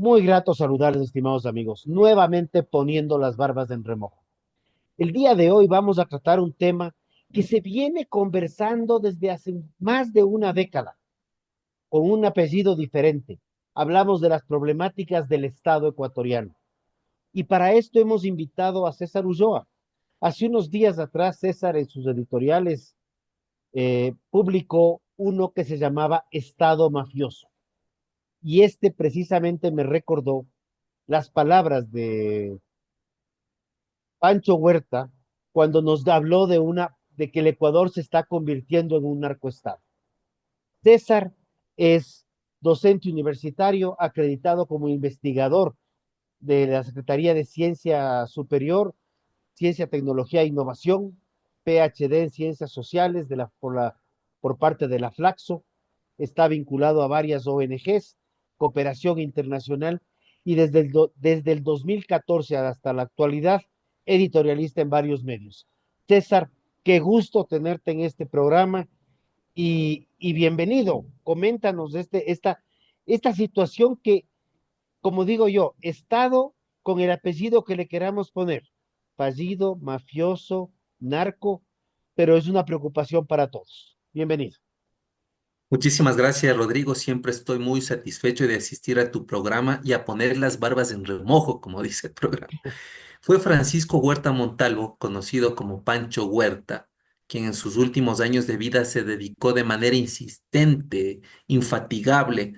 Muy grato saludarles, estimados amigos, nuevamente poniendo las barbas en remojo. El día de hoy vamos a tratar un tema que se viene conversando desde hace más de una década, con un apellido diferente. Hablamos de las problemáticas del Estado ecuatoriano. Y para esto hemos invitado a César Ulloa. Hace unos días atrás, César en sus editoriales publicó uno que se llamaba Estado Mafioso. Y este precisamente me recordó las palabras de Pancho Huerta cuando nos habló de que el Ecuador se está convirtiendo en un narcoestado. César es docente universitario acreditado como investigador de la Secretaría de Ciencia Superior, Ciencia, Tecnología e Innovación, PhD en Ciencias Sociales por parte de la Flaxo, está vinculado a varias ONGs, cooperación internacional y desde el 2014 hasta la actualidad, editorialista en varios medios. César, qué gusto tenerte en este programa y bienvenido. Coméntanos esta situación que, como digo yo, Estado con el apellido que le queramos poner, fallido, mafioso, narco, pero es una preocupación para todos. Bienvenido. Muchísimas gracias, Rodrigo. Siempre estoy muy satisfecho de asistir a tu programa y a poner las barbas en remojo, como dice el programa. Fue Francisco Huerta Montalvo, conocido como Pancho Huerta, quien en sus últimos años de vida se dedicó de manera insistente, infatigable,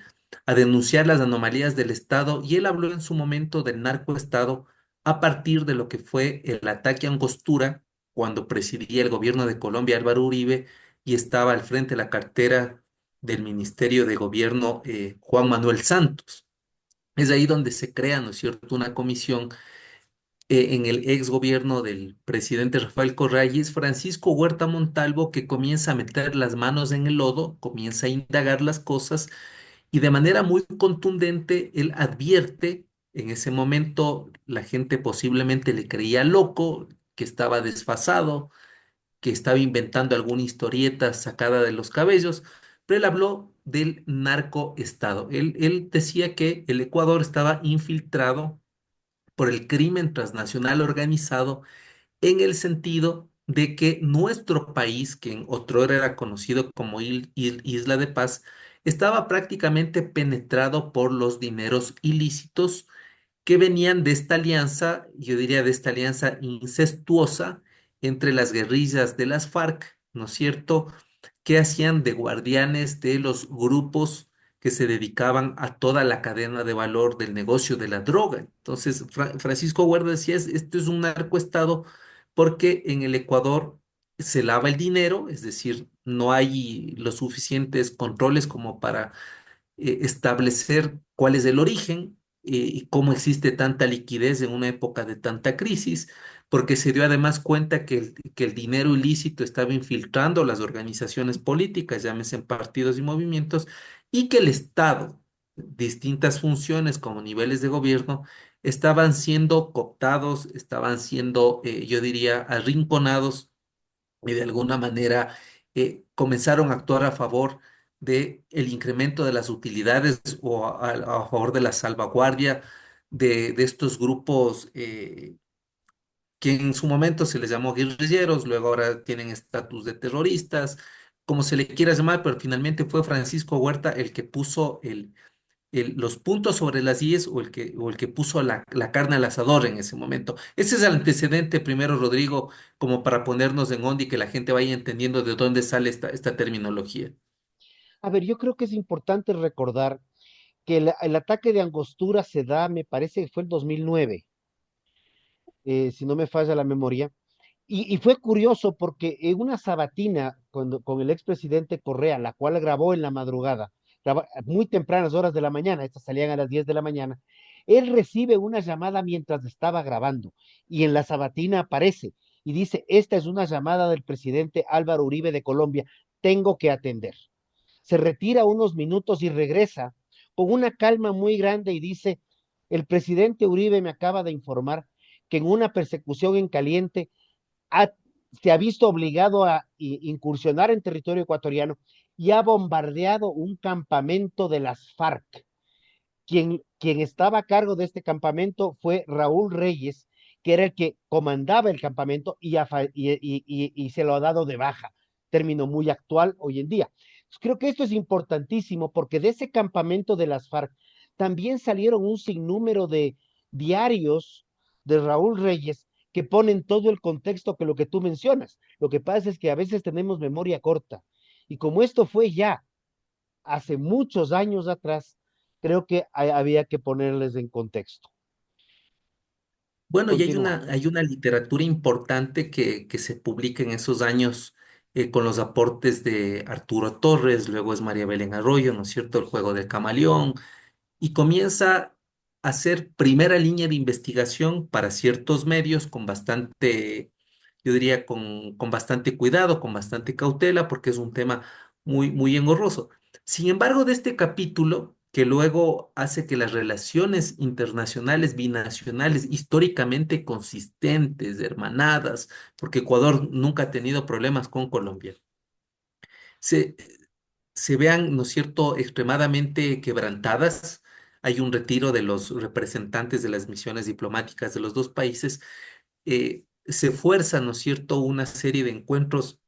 a denunciar las anomalías del Estado, y él habló en su momento del narcoestado a partir de lo que fue el ataque a Angostura cuando presidía el gobierno de Colombia Álvaro Uribe y estaba al frente de la cartera del Ministerio de Gobierno Juan Manuel Santos. Es ahí donde se crea, ¿no es cierto?, una comisión en el ex gobierno del presidente Rafael Correa, y es Francisco Huerta Montalvo que comienza a meter las manos en el lodo, comienza a indagar las cosas y de manera muy contundente él advierte. En ese momento la gente posiblemente le creía loco, que estaba desfasado, que estaba inventando alguna historieta sacada de los cabellos, pero él habló del narcoestado. Él decía que el Ecuador estaba infiltrado por el crimen transnacional organizado, en el sentido de que nuestro país, que en otro era conocido como Isla de Paz, estaba prácticamente penetrado por los dineros ilícitos que venían de esta alianza, yo diría de esta alianza incestuosa entre las guerrillas de las FARC, ¿no es cierto?, que hacían de guardianes de los grupos que se dedicaban a toda la cadena de valor del negocio de la droga. Entonces, Francisco Huerta decía, esto es un narcoestado porque en el Ecuador se lava el dinero, es decir, no hay los suficientes controles como para establecer cuál es el origen y cómo existe tanta liquidez en una época de tanta crisis, porque se dio además cuenta que el dinero ilícito estaba infiltrando las organizaciones políticas, llámese en partidos y movimientos, y que el Estado, distintas funciones como niveles de gobierno, estaban siendo cooptados, estaban siendo, yo diría, arrinconados y de alguna manera comenzaron a actuar a favor de el incremento de las utilidades o a favor de la salvaguardia de estos grupos que en su momento se les llamó guerrilleros, luego ahora tienen estatus de terroristas, como se le quiera llamar, pero finalmente fue Francisco Huerta el que puso los puntos sobre las IES, o el que puso la carne al asador en ese momento. Ese es el antecedente primero, Rodrigo, como para ponernos en onda y que la gente vaya entendiendo de dónde sale esta terminología. A ver, yo creo que es importante recordar que el ataque de Angostura se da, me parece que fue el 2009, si no me falla la memoria, y fue curioso porque en una sabatina con el expresidente Correa, la cual grabó en la madrugada, muy tempranas horas de la mañana, estas salían a las 10 de la mañana, él recibe una llamada mientras estaba grabando y en la sabatina aparece y dice, esta es una llamada del presidente Álvaro Uribe de Colombia, tengo que atender. Se retira unos minutos y regresa con una calma muy grande y dice, el presidente Uribe me acaba de informar que en una persecución en caliente ha, se ha visto obligado a incursionar en territorio ecuatoriano y ha bombardeado un campamento de las FARC. Quien estaba a cargo de este campamento fue Raúl Reyes, que era el que comandaba el campamento y se lo ha dado de baja, término muy actual hoy en día. Creo que esto es importantísimo porque de ese campamento de las FARC también salieron un sinnúmero de diarios de Raúl Reyes que ponen todo el contexto que lo que tú mencionas. Lo que pasa es que a veces tenemos memoria corta. Y como esto fue ya hace muchos años atrás, creo que había que ponerles en contexto. Bueno, y Continúa. hay una literatura importante que se publica en esos años con los aportes de Arturo Torres, luego es María Belén Arroyo, ¿no es cierto? El juego del camaleón, y comienza a hacer primera línea de investigación para ciertos medios con bastante, yo diría, con bastante cuidado, con bastante cautela, porque es un tema muy engorroso. Sin embargo, de este capítulo, que luego hace que las relaciones internacionales binacionales históricamente consistentes, hermanadas, porque Ecuador nunca ha tenido problemas con Colombia, se, se vean, ¿no es cierto?, extremadamente quebrantadas. Hay un retiro de los representantes de las misiones diplomáticas de los dos países. Se fuerza, ¿no es cierto?, una serie de encuentros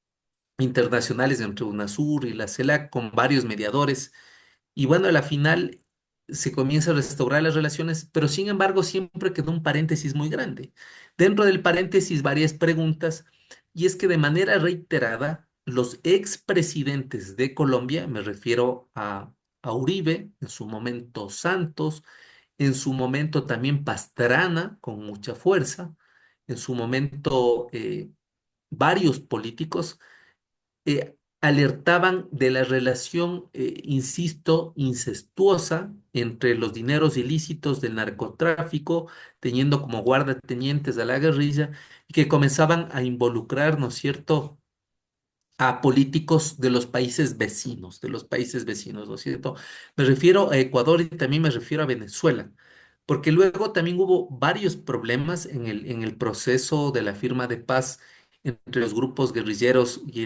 internacionales entre UNASUR y la CELAC con varios mediadores y bueno, a la final se comienza a restaurar las relaciones, pero sin embargo siempre quedó un paréntesis muy grande. Dentro del paréntesis varias preguntas, y es que de manera reiterada, los expresidentes de Colombia, me refiero a Uribe, en su momento Santos, en su momento también Pastrana, con mucha fuerza, en su momento varios políticos, alertaban de la relación, insisto, incestuosa entre los dineros ilícitos del narcotráfico, teniendo como guardatenientes a la guerrilla, y que comenzaban a involucrar, ¿no es cierto?, a políticos de los países vecinos, ¿no es cierto? Me refiero a Ecuador y también me refiero a Venezuela, porque luego también hubo varios problemas en el proceso de la firma de paz entre los grupos guerrilleros y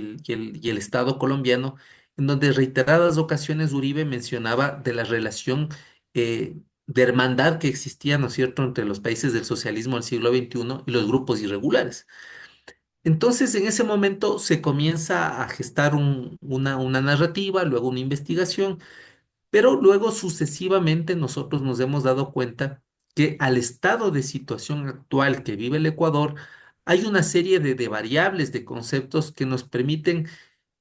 el Estado colombiano, en donde reiteradas ocasiones Uribe mencionaba de la relación de hermandad que existía, ¿no es cierto?, entre los países del socialismo del siglo XXI y los grupos irregulares. Entonces, en ese momento se comienza a gestar una narrativa, luego una investigación, pero luego sucesivamente nosotros nos hemos dado cuenta que al estado de situación actual que vive el Ecuador, hay una serie de variables, de conceptos que nos permiten,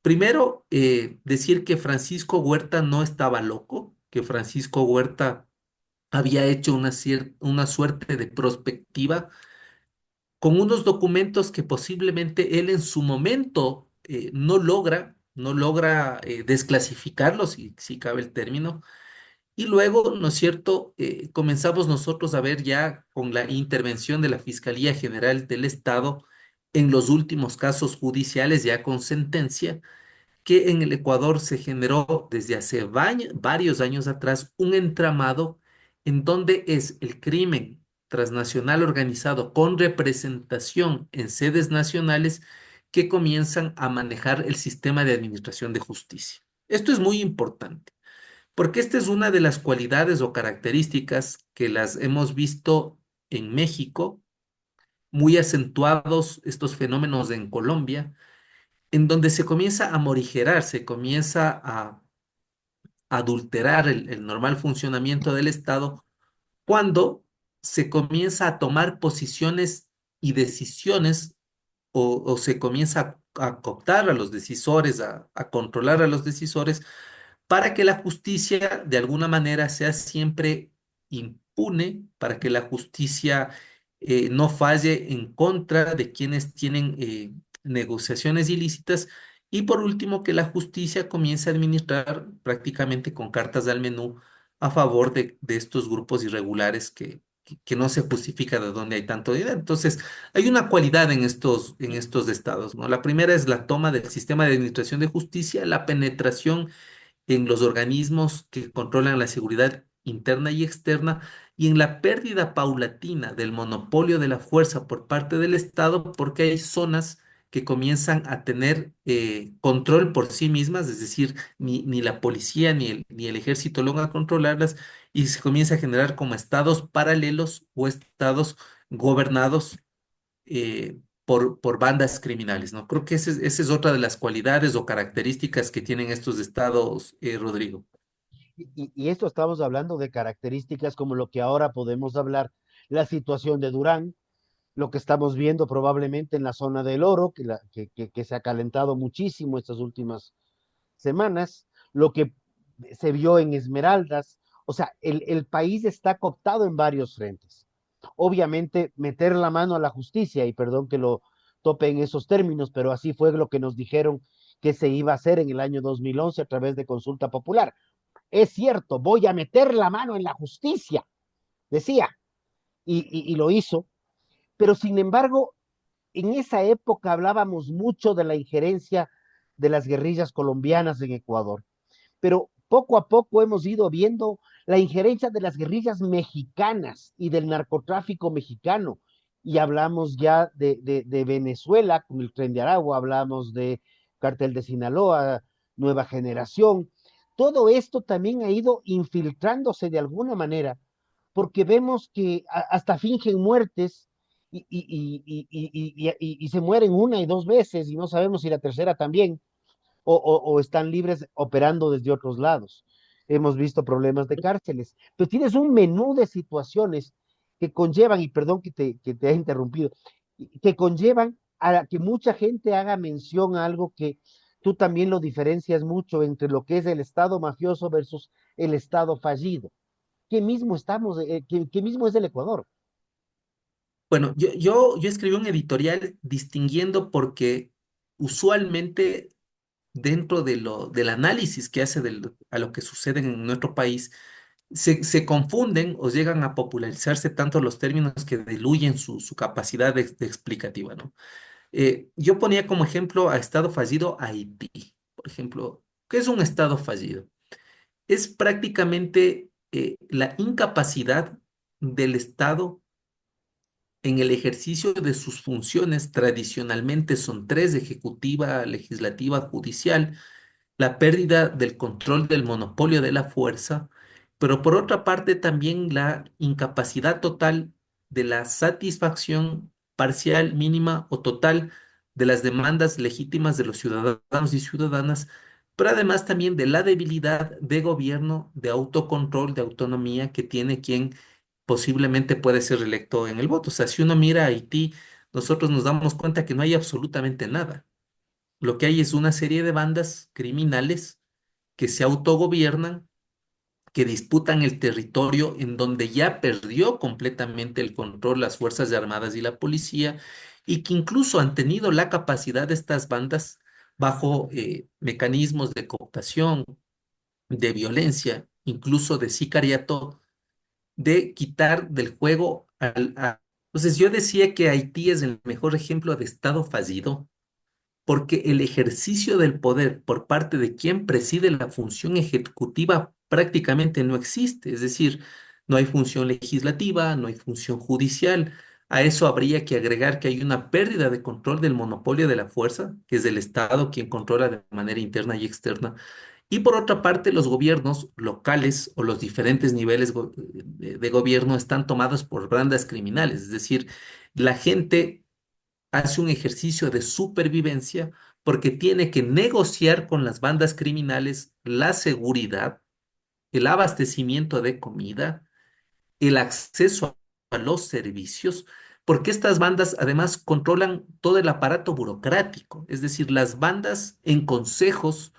primero, decir que Francisco Huerta no estaba loco, que Francisco Huerta había hecho una suerte de prospectiva con unos documentos que posiblemente él en su momento no logra desclasificarlos, si cabe el término. Y luego, ¿no es cierto? Comenzamos nosotros a ver ya con la intervención de la Fiscalía General del Estado en los últimos casos judiciales, ya con sentencia que en el Ecuador se generó desde hace varios años atrás un entramado en donde es el crimen transnacional organizado con representación en sedes nacionales que comienzan a manejar el sistema de administración de justicia. Esto es muy importante, porque esta es una de las cualidades o características que las hemos visto en México, muy acentuados estos fenómenos en Colombia en donde se comienza a morigerar, se comienza a adulterar el normal funcionamiento del Estado cuando se comienza a tomar posiciones y decisiones o se comienza a cooptar a los decisores, a controlar a los decisores para que la justicia de alguna manera sea siempre impune, para que la justicia no falle en contra de quienes tienen negociaciones ilícitas y por último que la justicia comience a administrar prácticamente con cartas al menú a favor de estos grupos irregulares que no se justifica de dónde hay tanto dinero. Entonces, hay una cualidad en estos estados, ¿no? La primera es la toma del sistema de administración de justicia, la penetración en los organismos que controlan la seguridad interna y externa y en la pérdida paulatina del monopolio de la fuerza por parte del Estado, porque hay zonas que comienzan a tener control por sí mismas, es decir, ni la policía ni el ejército logran controlarlas y se comienza a generar como estados paralelos o estados gobernados por bandas criminales, ¿no? Creo que esa es otra de las cualidades o características que tienen estos estados, Rodrigo. Y esto estamos hablando de características como lo que ahora podemos hablar, la situación de Durán, lo que estamos viendo probablemente en la zona del oro, que se ha calentado muchísimo estas últimas semanas, lo que se vio en Esmeraldas, o sea, el país está cooptado en varios frentes. Obviamente, meter la mano a la justicia, y perdón que lo tope en esos términos, pero así fue lo que nos dijeron que se iba a hacer en el año 2011 a través de consulta popular. Es cierto, voy a meter la mano en la justicia, decía, y lo hizo, pero sin embargo, en esa época hablábamos mucho de la injerencia de las guerrillas colombianas en Ecuador, pero poco a poco hemos ido viendo la injerencia de las guerrillas mexicanas y del narcotráfico mexicano. Y hablamos ya de Venezuela con el Tren de Aragua, hablamos de Cartel de Sinaloa, Nueva Generación. Todo esto también ha ido infiltrándose de alguna manera, porque vemos que hasta fingen muertes y se mueren una y dos veces y no sabemos si la tercera también o están libres operando desde otros lados. Hemos visto problemas de cárceles, pero tienes un menú de situaciones que conllevan, y perdón que te haya interrumpido, que conllevan a que mucha gente haga mención a algo que tú también lo diferencias mucho entre lo que es el Estado mafioso versus el Estado fallido. ¿Qué mismo estamos, qué mismo es el Ecuador? Bueno, yo escribí un editorial distinguiendo porque usualmente dentro del análisis que hace a lo que sucede en nuestro país, se confunden o llegan a popularizarse tanto los términos que diluyen su capacidad de explicativa, ¿no? Yo ponía como ejemplo a estado fallido a Haití, por ejemplo. ¿Qué es un estado fallido? Es prácticamente la incapacidad del Estado en el ejercicio de sus funciones, tradicionalmente son tres: ejecutiva, legislativa, judicial, la pérdida del control del monopolio de la fuerza, pero por otra parte también la incapacidad total de la satisfacción parcial, mínima o total de las demandas legítimas de los ciudadanos y ciudadanas, pero además también de la debilidad de gobierno, de autocontrol, de autonomía que tiene quien posiblemente puede ser reelecto en el voto. O sea, si uno mira a Haití, nosotros nos damos cuenta que no hay absolutamente nada. Lo que hay es una serie de bandas criminales que se autogobiernan, que disputan el territorio en donde ya perdió completamente el control las Fuerzas Armadas y la policía, y que incluso han tenido la capacidad de estas bandas, bajo mecanismos de cooptación, de violencia, incluso de sicariato, de quitar del juego Entonces yo decía que Haití es el mejor ejemplo de estado fallido porque el ejercicio del poder por parte de quien preside la función ejecutiva prácticamente no existe. Es decir, no hay función legislativa, no hay función judicial. A eso habría que agregar que hay una pérdida de control del monopolio de la fuerza, que es el Estado quien controla de manera interna y externa. Y por otra parte, los gobiernos locales o los diferentes niveles de gobierno están tomados por bandas criminales. Es decir, la gente hace un ejercicio de supervivencia porque tiene que negociar con las bandas criminales la seguridad, el abastecimiento de comida, el acceso a los servicios, porque estas bandas además controlan todo el aparato burocrático, es decir, las bandas en consejos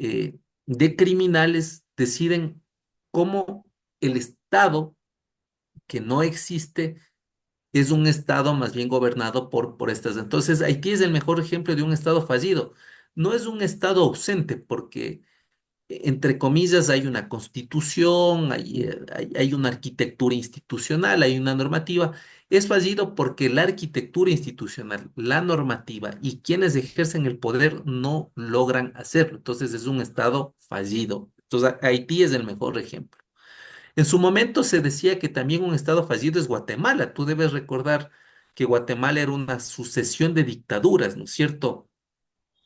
de criminales deciden cómo el Estado, que no existe, es un estado más bien gobernado por estas. Entonces, Haití es el mejor ejemplo de un estado fallido. No es un estado ausente porque, entre comillas, hay una constitución, hay una arquitectura institucional, hay una normativa. Es fallido porque la arquitectura institucional, la normativa y quienes ejercen el poder no logran hacerlo. Entonces, es un estado fallido. Entonces, Haití es el mejor ejemplo. En su momento se decía que también un estado fallido es Guatemala. Tú debes recordar que Guatemala era una sucesión de dictaduras, ¿no es cierto?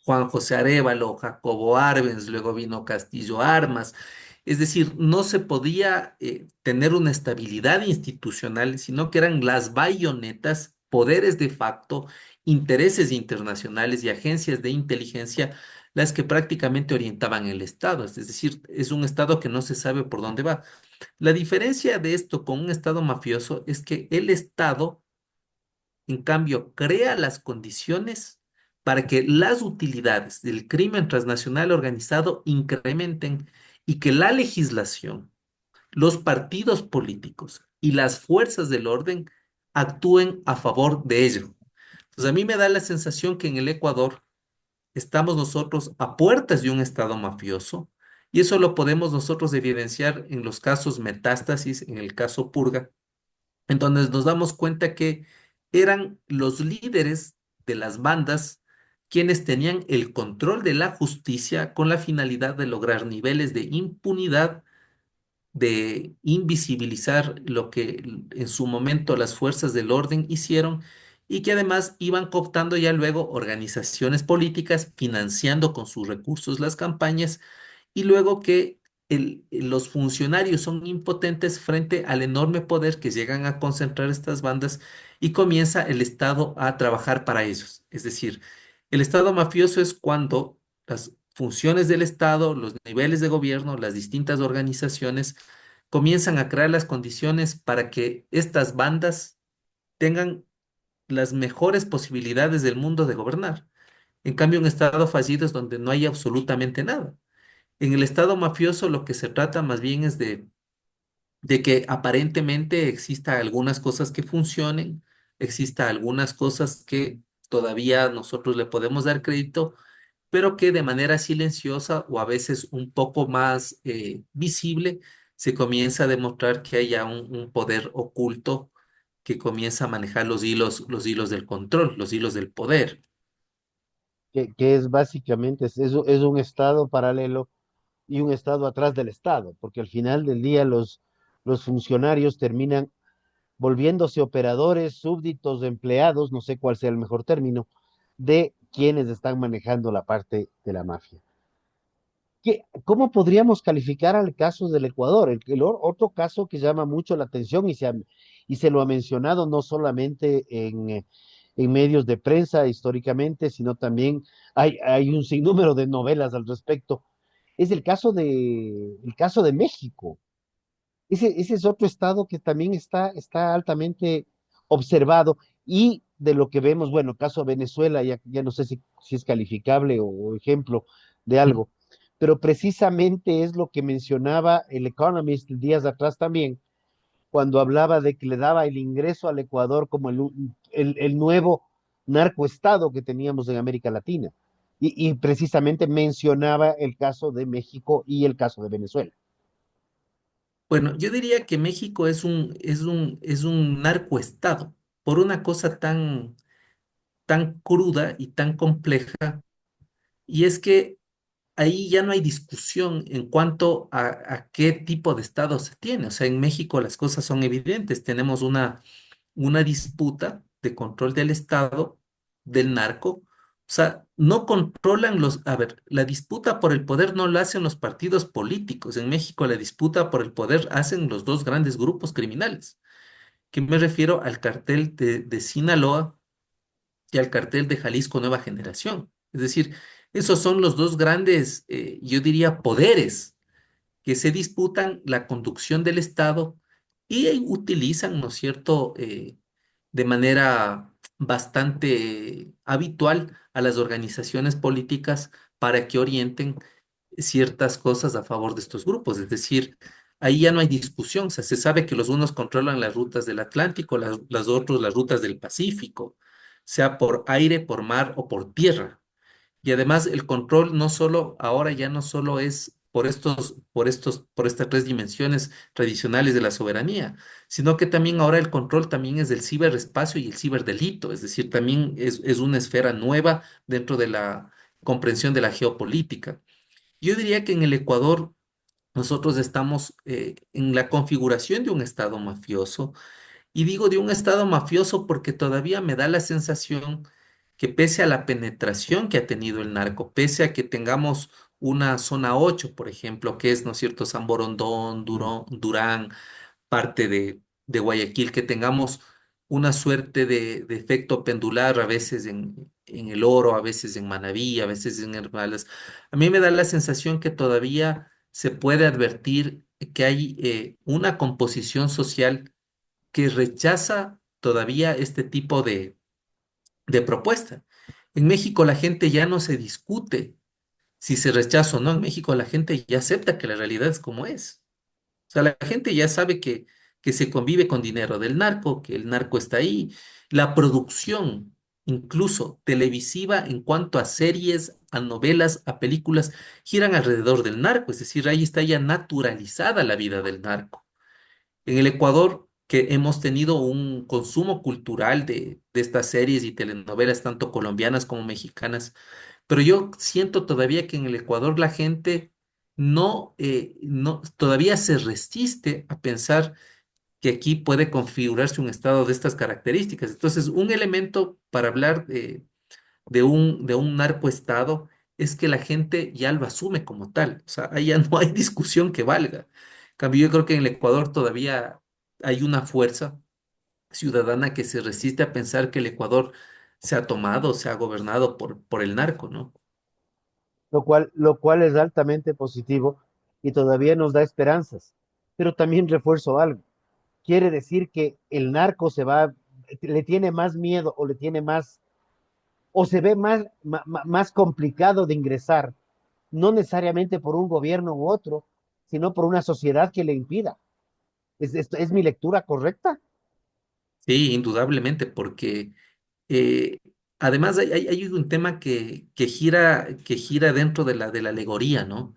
Juan José Arévalo, Jacobo Arbenz, luego vino Castillo Armas. Es decir, no se podía tener una estabilidad institucional, sino que eran las bayonetas, poderes de facto, intereses internacionales y agencias de inteligencia las que prácticamente orientaban el Estado. Es decir, es un Estado que no se sabe por dónde va. La diferencia de esto con un Estado mafioso es que el Estado en cambio, crea las condiciones para que las utilidades del crimen transnacional organizado incrementen y que la legislación, los partidos políticos y las fuerzas del orden actúen a favor de ello. Entonces, a mí me da la sensación que en el Ecuador estamos nosotros a puertas de un estado mafioso y eso lo podemos nosotros evidenciar en los casos Metástasis, en el caso Purga, en donde nos damos cuenta que eran los líderes de las bandas quienes tenían el control de la justicia con la finalidad de lograr niveles de impunidad, de invisibilizar lo que en su momento las fuerzas del orden hicieron y que además iban cooptando ya luego organizaciones políticas, financiando con sus recursos las campañas y luego que los funcionarios son impotentes frente al enorme poder que llegan a concentrar estas bandas y comienza el Estado a trabajar para ellos. Es decir, el Estado mafioso es cuando las funciones del Estado, los niveles de gobierno, las distintas organizaciones comienzan a crear las condiciones para que estas bandas tengan las mejores posibilidades del mundo de gobernar. En cambio, un Estado fallido es donde no hay absolutamente nada. En el estado mafioso lo que se trata más bien es de que aparentemente exista algunas cosas que funcionen, exista algunas cosas que todavía nosotros le podemos dar crédito, pero que de manera silenciosa o a veces un poco más visible se comienza a demostrar que hay ya un poder oculto que comienza a manejar los hilos del control, los hilos del poder. que es básicamente, es un estado paralelo y un estado atrás del estado, porque al final del día los funcionarios terminan volviéndose operadores, súbditos, empleados, no sé cuál sea el mejor término, de quienes están manejando la parte de la mafia. ¿Cómo podríamos calificar al caso del Ecuador? Otro caso que llama mucho la atención y se lo ha mencionado no solamente en medios de prensa históricamente, sino también hay un sinnúmero de novelas al respecto. Es el caso de México. Ese es otro estado que también está altamente observado y de lo que vemos, bueno, caso Venezuela, ya no sé si es calificable o ejemplo de algo, pero precisamente es lo que mencionaba el Economist días atrás también, cuando hablaba de que le daba el ingreso al Ecuador como el nuevo narcoestado que teníamos en América Latina. Y precisamente mencionaba el caso de México y el caso de Venezuela. Bueno, yo diría que México es un narcoestado por una cosa tan cruda y tan compleja, y es que ahí ya no hay discusión en cuanto a qué tipo de estado se tiene. O sea, en México las cosas son evidentes. Tenemos una disputa de control del estado, del narco. O sea, no controlan a ver, la disputa por el poder no la hacen los partidos políticos. En México la disputa por el poder hacen los dos grandes grupos criminales, que me refiero al cartel de Sinaloa y al cartel de Jalisco Nueva Generación. Es decir, esos son los dos grandes, yo diría, poderes que se disputan la conducción del Estado y utilizan, ¿no es cierto?, de manera bastante habitual a las organizaciones políticas para que orienten ciertas cosas a favor de estos grupos. Es decir, ahí ya no hay discusión. O sea, se sabe que los unos controlan las rutas del Atlántico, las otros las rutas del Pacífico, sea por aire, por mar o por tierra. Y además el control no solo, ahora ya no solo es por estas tres dimensiones tradicionales de la soberanía, sino que también ahora el control también es del ciberespacio y el ciberdelito, es decir, también es una esfera nueva dentro de la comprensión de la geopolítica. Yo diría que en el Ecuador nosotros estamos en la configuración de un estado mafioso Y digo de un estado mafioso porque todavía me da la sensación que pese a la penetración que ha tenido el narco, pese a que tengamos una zona 8, por ejemplo, que es, ¿no es cierto?, San Borondón, Durán, parte de Guayaquil, que tengamos una suerte de efecto pendular, a veces en El Oro, a veces en Manabí, a veces en Hermalas. A mí me da la sensación que todavía se puede advertir que hay una composición social que rechaza todavía este tipo de propuesta. En México la gente ya no se discute si se rechaza o no. En México la gente ya acepta que la realidad es como es. O sea, la gente ya sabe que se convive con dinero del narco, que el narco está ahí. La producción, incluso televisiva, en cuanto a series, a novelas, a películas, giran alrededor del narco. Es decir, ahí está ya naturalizada la vida del narco. En el Ecuador, que hemos tenido un consumo cultural de estas series y telenovelas, tanto colombianas como mexicanas, pero yo siento todavía que en el Ecuador la gente todavía se resiste a pensar que aquí puede configurarse un estado de estas características. Entonces, un elemento para hablar de un narcoestado es que la gente ya lo asume como tal. O sea, ahí ya no hay discusión que valga. En cambio, yo creo que en el Ecuador todavía hay una fuerza ciudadana que se resiste a pensar que el Ecuador se ha tomado, se ha gobernado por el narco, ¿no? lo cual es altamente positivo y todavía nos da esperanzas. Pero también refuerzo algo. Quiere decir que el narco le tiene más miedo o le tiene más, o se ve más complicado de ingresar, no necesariamente por un gobierno u otro, sino por una sociedad que le impida. ¿Es mi lectura correcta? Sí, indudablemente, porque eh, además hay un tema que gira dentro de la alegoría, ¿no?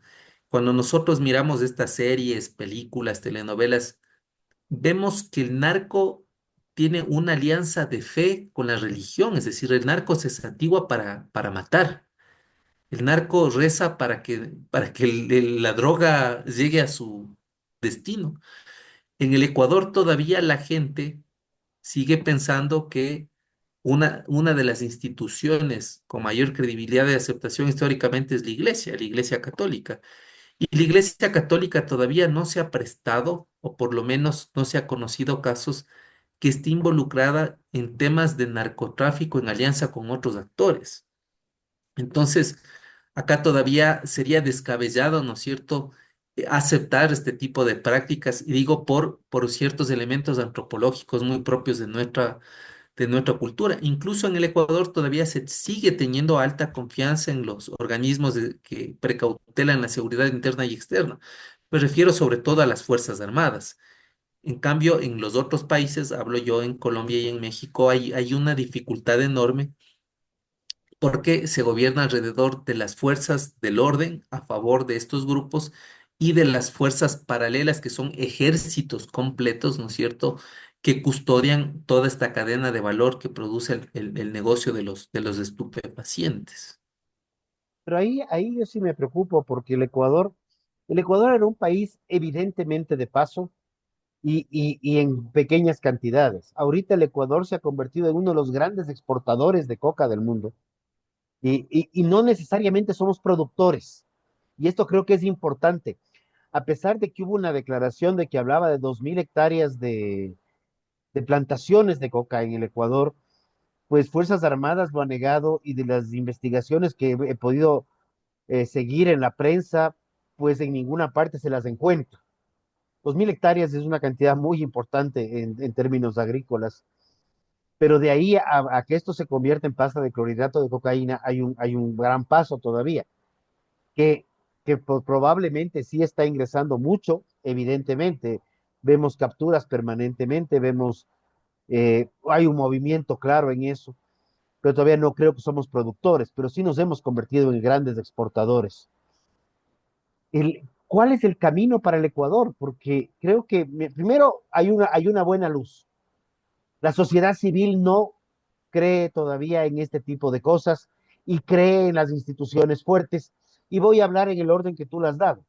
Cuando nosotros miramos estas series, películas, telenovelas, vemos que el narco tiene una alianza de fe con la religión, es decir, el narco se satigua para matar. El narco reza para que la droga llegue a su destino. En el Ecuador todavía la gente sigue pensando que una de las instituciones con mayor credibilidad de aceptación históricamente es la Iglesia Católica. Y la Iglesia Católica todavía no se ha prestado, o por lo menos no se ha conocido casos que esté involucrada en temas de narcotráfico en alianza con otros actores. Entonces, acá todavía sería descabellado, ¿no es cierto?, aceptar este tipo de prácticas, y digo por ciertos elementos antropológicos muy propios de nuestra cultura. Incluso en el Ecuador todavía se sigue teniendo alta confianza en los organismos que precautelan la seguridad interna y externa. Me refiero sobre todo a las Fuerzas Armadas. En cambio, en los otros países, hablo yo en Colombia y en México, hay una dificultad enorme porque se gobierna alrededor de las fuerzas del orden a favor de estos grupos y de las fuerzas paralelas que son ejércitos completos, ¿no es cierto?, que custodian toda esta cadena de valor que produce el negocio de los estupefacientes. Pero ahí yo sí me preocupo porque el Ecuador era un país evidentemente de paso y en pequeñas cantidades. Ahorita el Ecuador se ha convertido en uno de los grandes exportadores de coca del mundo y no necesariamente somos productores. Y esto creo que es importante. A pesar de que hubo una declaración de que hablaba de 2.000 hectáreas de plantaciones de coca en el Ecuador, pues Fuerzas Armadas lo ha negado y de las investigaciones que he podido seguir en la prensa, pues en ninguna parte se las encuentra. 2.000 hectáreas es una cantidad muy importante en términos agrícolas, pero de ahí a que esto se convierta en pasta de clorhidrato de cocaína hay un gran paso todavía, que, que probablemente sí está ingresando mucho, evidentemente. Vemos capturas permanentemente, hay un movimiento claro en eso, pero todavía no creo que somos productores, pero sí nos hemos convertido en grandes exportadores. ¿Cuál es el camino para el Ecuador? Porque creo que primero hay una buena luz. La sociedad civil no cree todavía en este tipo de cosas y cree en las instituciones fuertes. Y voy a hablar en el orden que tú las has dado.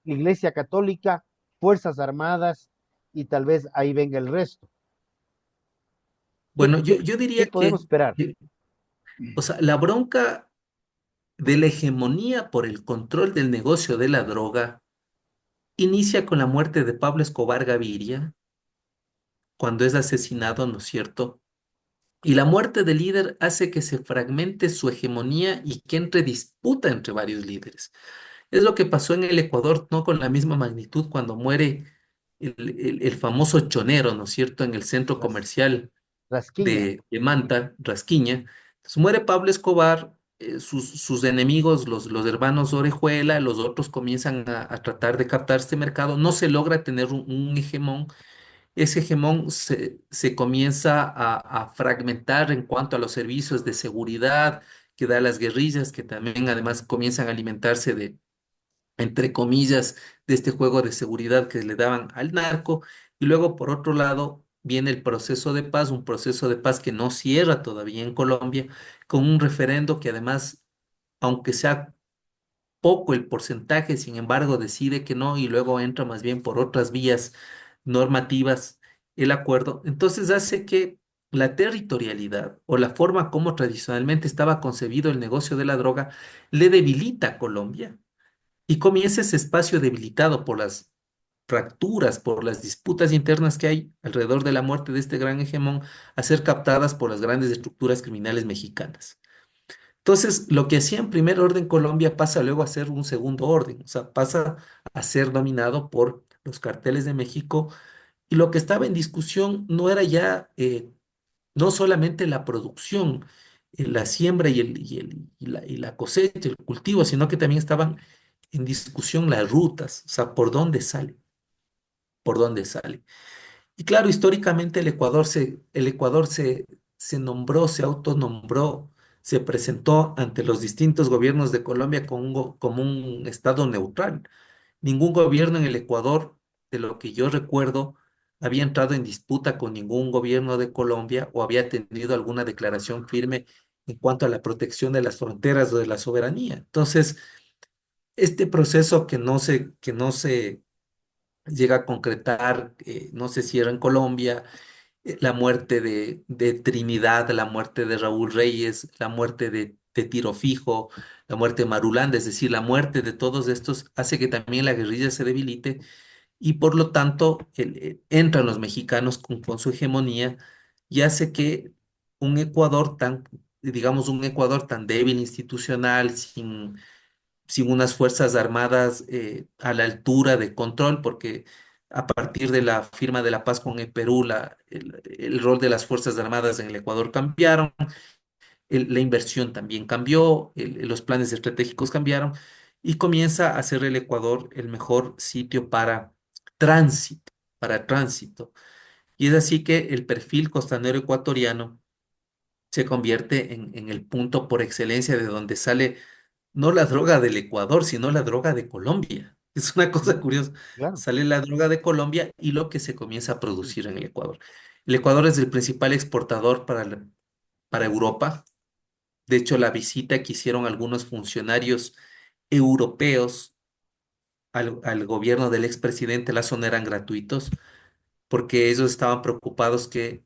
Iglesia Católica, Fuerzas Armadas y tal vez ahí venga el resto. ¿Qué, Bueno, qué, yo diría qué podemos esperar? o sea, la bronca de la hegemonía por el control del negocio de la droga inicia con la muerte de Pablo Escobar Gaviria, cuando es asesinado, ¿no es cierto? Y la muerte del líder hace que se fragmente su hegemonía y que entre disputa entre varios líderes. Es lo que pasó en el Ecuador, no con la misma magnitud cuando muere el famoso chonero, ¿no es cierto?, en el centro Ras- comercial Rasquiña, de Manta, Rasquiña. Entonces muere Pablo Escobar, sus enemigos, los hermanos Orejuela, los otros comienzan a tratar de captar este mercado, no se logra tener un hegemón. Ese hegemón se comienza a fragmentar en cuanto a los servicios de seguridad que da las guerrillas, que también además comienzan a alimentarse de, entre comillas, de este juego de seguridad que le daban al narco. Y luego, por otro lado, viene el proceso de paz, un proceso de paz que no cierra todavía en Colombia, con un referendo que además, aunque sea poco el porcentaje, sin embargo, decide que no y luego entra más bien por otras vías normativas el acuerdo. Entonces hace que la territorialidad o la forma como tradicionalmente estaba concebido el negocio de la droga le debilita a Colombia y comienza ese espacio debilitado por las fracturas, por las disputas internas que hay alrededor de la muerte de este gran hegemón, a ser captadas por las grandes estructuras criminales mexicanas. Entonces, lo que hacía en primer orden Colombia pasa luego a ser un segundo orden, o sea, pasa a ser dominado por los carteles de México y lo que estaba en discusión no era ya, no solamente la producción, la siembra y la cosecha, el cultivo, sino que también estaban en discusión las rutas, o sea, por dónde sale. Y claro, históricamente el Ecuador se nombró, se autonombró, se presentó ante los distintos gobiernos de Colombia como como un estado neutral. Ningún gobierno en el Ecuador, de lo que yo recuerdo, había entrado en disputa con ningún gobierno de Colombia o había tenido alguna declaración firme en cuanto a la protección de las fronteras o de la soberanía. Entonces, este proceso que no se llega a concretar, no sé si era en Colombia, la muerte de Trinidad, la muerte de Raúl Reyes, la muerte de Tiro Fijo, la muerte de Marulanda, es decir, la muerte de todos estos hace que también la guerrilla se debilite y por lo tanto entran los mexicanos con su hegemonía y hace que un Ecuador tan, digamos, un Ecuador tan débil institucional, sin unas fuerzas armadas a la altura de control, porque a partir de la firma de la paz con el Perú, el rol de las fuerzas armadas en el Ecuador cambiaron, la inversión también cambió, los planes estratégicos cambiaron y comienza a ser el Ecuador el mejor sitio tránsito, para tránsito. Y es así que el perfil costanero ecuatoriano se convierte en el punto por excelencia de donde sale no la droga del Ecuador, sino la droga de Colombia. Es una cosa mm, curiosa. claro. Sale la droga de Colombia y lo que se comienza a producir en el Ecuador. El Ecuador es el principal exportador para Europa. De hecho, la visita que hicieron algunos funcionarios europeos al gobierno del expresidente Lasso no eran gratuitos, porque ellos estaban preocupados que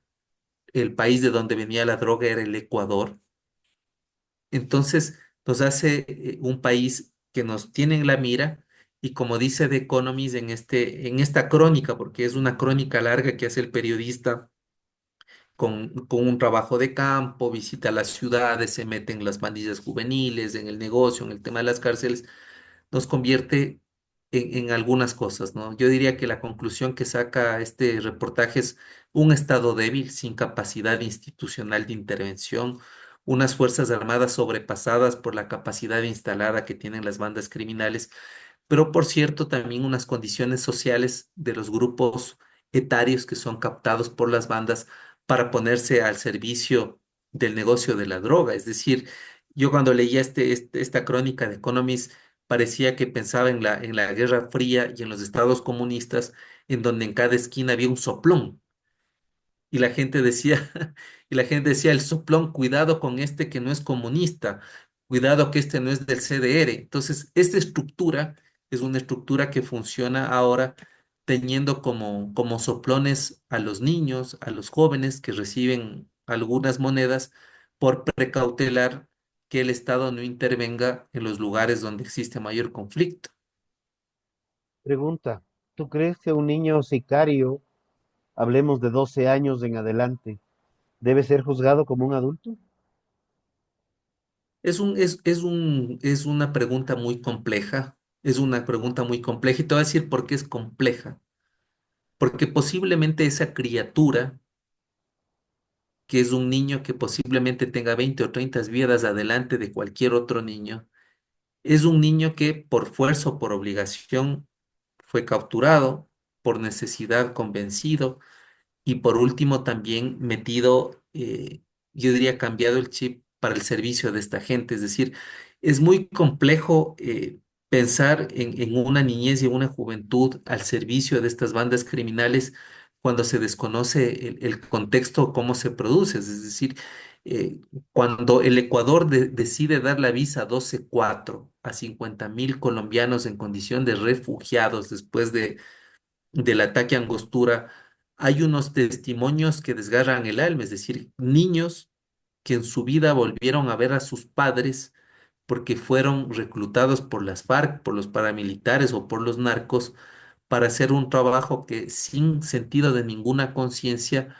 el país de donde venía la droga era el Ecuador. Entonces, nos hace un país que nos tiene en la mira y como dice The Economist en esta crónica, porque es una crónica larga que hace el periodista con un trabajo de campo, visita las ciudades, se mete en las pandillas juveniles, en el negocio, en el tema de las cárceles, nos convierte en algunas cosas, ¿no? Yo diría que la conclusión que saca este reportaje es un Estado débil, sin capacidad institucional de intervención, unas Fuerzas Armadas sobrepasadas por la capacidad instalada que tienen las bandas criminales, pero por cierto también unas condiciones sociales de los grupos etarios que son captados por las bandas para ponerse al servicio del negocio de la droga. Es decir, yo cuando leía esta crónica de Economist, parecía que pensaba en la Guerra Fría y en los estados comunistas, en donde en cada esquina había un soplón. Y la gente decía, y la gente decía, el soplón, cuidado con este que no es comunista, cuidado que este no es del CDR. Entonces, esta estructura es una estructura que funciona ahora teniendo como soplones a los niños, a los jóvenes que reciben algunas monedas por precautelar que el Estado no intervenga en los lugares donde existe mayor conflicto. Pregunta, ¿tú crees que un niño sicario, hablemos de 12 años en adelante, debe ser juzgado como un adulto? Es una pregunta muy compleja, es una pregunta muy compleja y te voy a decir por qué es compleja. Porque posiblemente esa criatura, que es un niño que posiblemente tenga 20 o 30 vidas adelante de cualquier otro niño, es un niño que por fuerza o por obligación fue capturado, por necesidad convencido y por último también metido, yo diría, cambiado el chip para el servicio de esta gente. Es decir, es muy complejo pensar en una niñez y en una juventud al servicio de estas bandas criminales cuando se desconoce el contexto, cómo se produce. Es decir, eh, cuando el Ecuador decide dar la visa 12-4 a 50.000 colombianos en condición de refugiados después del ataque a Angostura, hay unos testimonios que desgarran el alma, es decir, niños que en su vida volvieron a ver a sus padres porque fueron reclutados por las FARC, por los paramilitares o por los narcos para hacer un trabajo que sin sentido de ninguna conciencia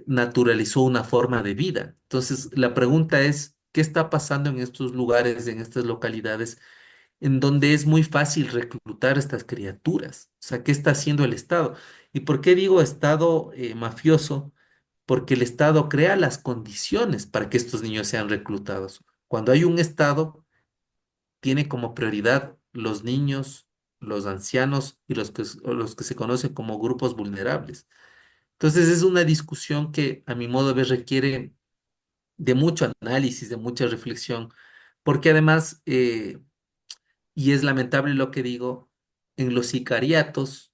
naturalizó una forma de vida. Entonces, la pregunta es, ¿qué está pasando en estos lugares, en estas localidades, en donde es muy fácil reclutar a estas criaturas? O sea, ¿qué está haciendo el Estado? ¿Y por qué digo Estado mafioso? Porque el Estado crea las condiciones para que estos niños sean reclutados. Cuando hay un Estado, tiene como prioridad los niños, los ancianos y los que se conocen como grupos vulnerables. Entonces es una discusión que a mi modo de ver requiere de mucho análisis, de mucha reflexión, porque además, y es lamentable lo que digo, en los sicariatos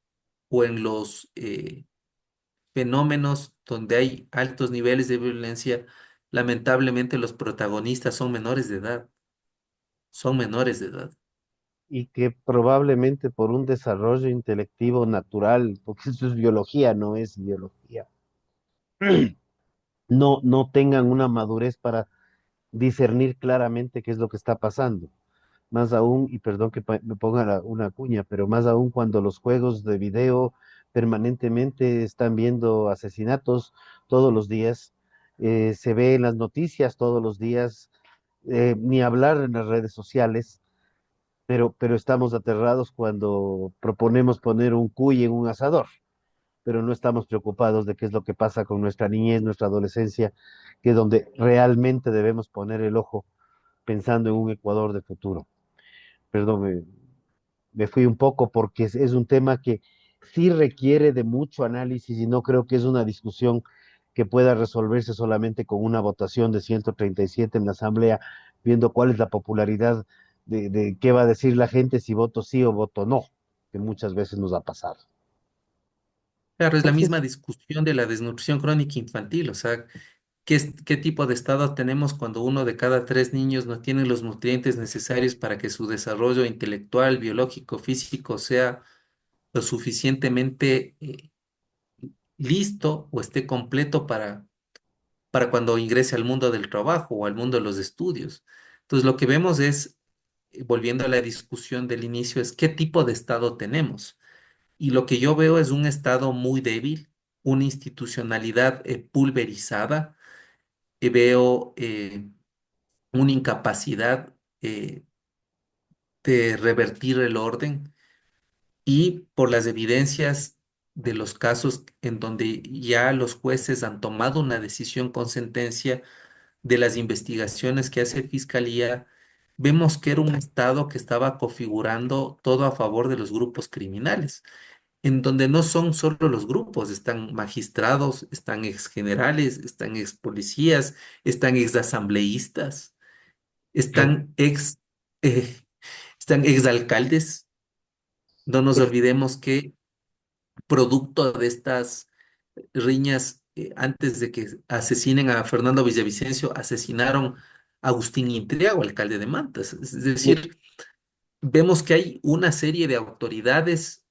o en los fenómenos donde hay altos niveles de violencia, lamentablemente los protagonistas son menores de edad, son menores de edad. Y que probablemente por un desarrollo intelectivo natural, porque eso es biología, no es biología, no tengan una madurez para discernir claramente qué es lo que está pasando. Más aún, y perdón que me ponga una cuña, pero más aún cuando los juegos de video permanentemente están viendo asesinatos todos los días, se ve en las noticias todos los días, ni hablar en las redes sociales, pero estamos aterrados cuando proponemos poner un cuy en un asador, pero no estamos preocupados de qué es lo que pasa con nuestra niñez, nuestra adolescencia, que es donde realmente debemos poner el ojo pensando en un Ecuador de futuro. Perdón, me fui un poco porque es un tema que sí requiere de mucho análisis y no creo que es una discusión que pueda resolverse solamente con una votación de 137 en la Asamblea, viendo cuál es la popularidad de qué va a decir la gente si voto sí o voto no, que muchas veces nos ha pasado. Claro, es la misma Entonces, discusión de la desnutrición crónica infantil, o sea, ¿qué tipo de estado tenemos cuando uno de cada tres niños no tiene los nutrientes necesarios para que su desarrollo intelectual, biológico, físico sea lo suficientemente listo o esté completo para cuando ingrese al mundo del trabajo o al mundo de los estudios? Entonces, lo que vemos es, volviendo a la discusión del inicio, es qué tipo de estado tenemos. Y lo que yo veo es un estado muy débil, una institucionalidad pulverizada, y veo una incapacidad de revertir el orden y por las evidencias de los casos en donde ya los jueces han tomado una decisión con sentencia de las investigaciones que hace Fiscalía, vemos que era un Estado que estaba configurando todo a favor de los grupos criminales, en donde no son solo los grupos, están magistrados, están ex generales, están ex policías, están ex asambleístas, están ex, eh, están ex alcaldes. No nos es, olvidemos que producto de estas riñas, antes de que asesinen a Fernando Villavicencio, asesinaron a Agustín Intriago, alcalde de Mantas. Es decir, vemos que hay una serie de autoridades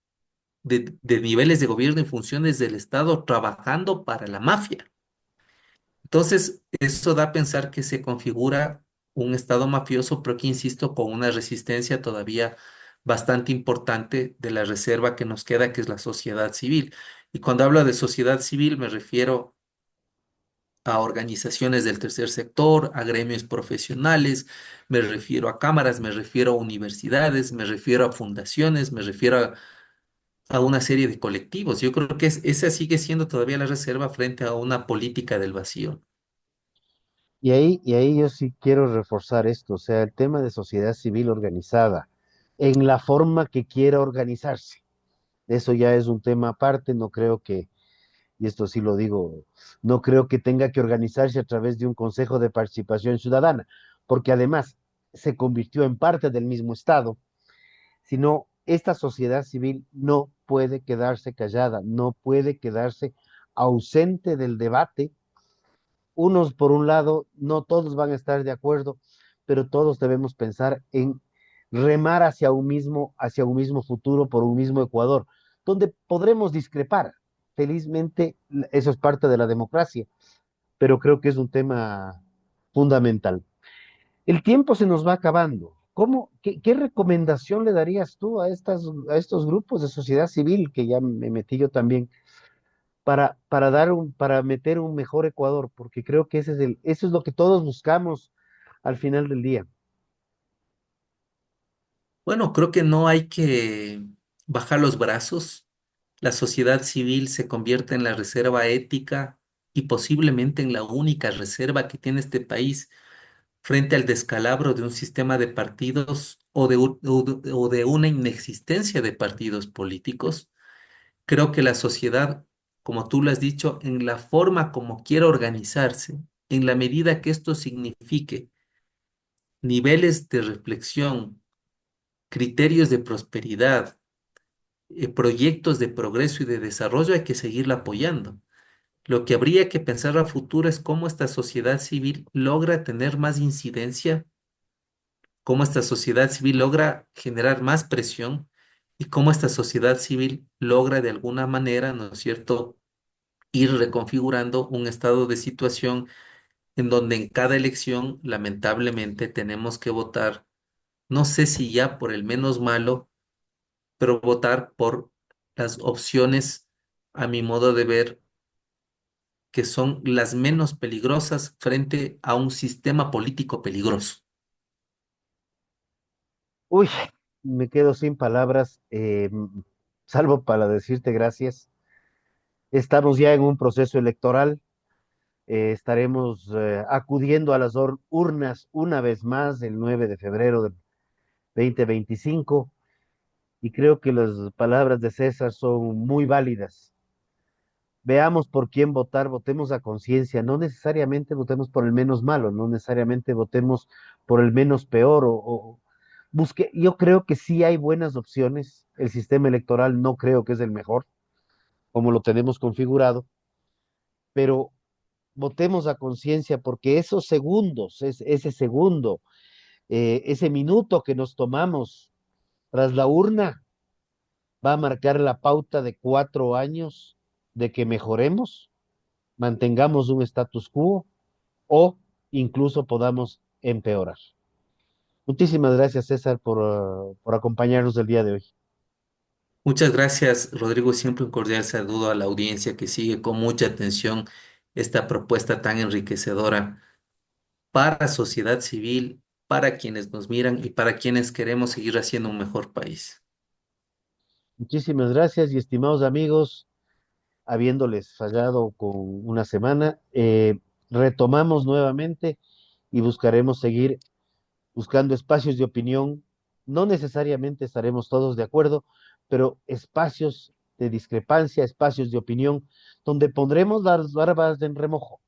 de niveles de gobierno y funciones del Estado trabajando para la mafia. Entonces, eso da a pensar que se configura un estado mafioso, pero que, insisto, con una resistencia todavía bastante importante de la reserva que nos queda, que es la sociedad civil. Y cuando hablo de sociedad civil, me refiero a organizaciones del tercer sector, a gremios profesionales, me refiero a cámaras, me refiero a universidades, me refiero a fundaciones, me refiero a una serie de colectivos. Yo creo que esa sigue siendo todavía la reserva frente a una política del vacío. Y ahí yo sí quiero reforzar esto, o sea, el tema de sociedad civil organizada, en la forma que quiera organizarse. Eso ya es un tema aparte, no creo que, y esto sí lo digo, no creo que tenga que organizarse a través de un consejo de participación ciudadana, porque además se convirtió en parte del mismo Estado, sino esta sociedad civil no puede quedarse callada, no puede quedarse ausente del debate. Unos, por un lado, no todos van a estar de acuerdo, pero todos debemos pensar en remar hacia un mismo futuro por un mismo Ecuador, donde podremos discrepar. Felizmente, eso es parte de la democracia, pero creo que es un tema fundamental. El tiempo se nos va acabando. ¿Qué recomendación le darías tú a estos grupos de sociedad civil, que ya me metí yo también, para meter un mejor Ecuador? Porque creo que eso es lo que todos buscamos al final del día. Bueno, creo que no hay que bajar los brazos. La sociedad civil se convierte en la reserva ética y posiblemente en la única reserva que tiene este país frente al descalabro de un sistema de partidos o de una inexistencia de partidos políticos. Creo que la sociedad, como tú lo has dicho, en la forma como quiera organizarse, en la medida que esto signifique niveles de reflexión, criterios de prosperidad, proyectos de progreso y de desarrollo, hay que seguirla apoyando. Lo que habría que pensar a futuro es cómo esta sociedad civil logra tener más incidencia, cómo esta sociedad civil logra generar más presión y cómo esta sociedad civil logra de alguna manera, ¿no es cierto?, ir reconfigurando un estado de situación en donde en cada elección, lamentablemente, tenemos que votar, no sé si ya por el menos malo, pero votar por las opciones, a mi modo de ver, que son las menos peligrosas frente a un sistema político peligroso. Uy, me quedo sin palabras, salvo para decirte gracias. Estamos ya en un proceso electoral. Estaremos acudiendo a las urnas una vez más el 9 de febrero del 2025, y creo que las palabras de César son muy válidas. Veamos por quién votar, votemos a conciencia, no necesariamente votemos por el menos malo, no necesariamente votemos por el menos peor yo creo que sí hay buenas opciones. El sistema electoral no creo que es el mejor, como lo tenemos configurado, pero votemos a conciencia, porque esos segundos, ese segundo, ese minuto que nos tomamos tras la urna va a marcar la pauta de 4 años de que mejoremos, mantengamos un status quo o incluso podamos empeorar. Muchísimas gracias, César, por acompañarnos el día de hoy. Muchas gracias, Rodrigo. Siempre un cordial saludo a la audiencia que sigue con mucha atención esta propuesta tan enriquecedora para sociedad civil, para quienes nos miran y para quienes queremos seguir haciendo un mejor país. Muchísimas gracias y estimados amigos, habiéndoles fallado con una semana, retomamos nuevamente y buscaremos seguir buscando espacios de opinión. No necesariamente estaremos todos de acuerdo, pero espacios de discrepancia, espacios de opinión, donde pondremos las barbas en remojo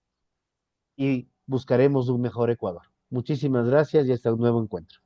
y buscaremos un mejor Ecuador. Muchísimas gracias y hasta un nuevo encuentro.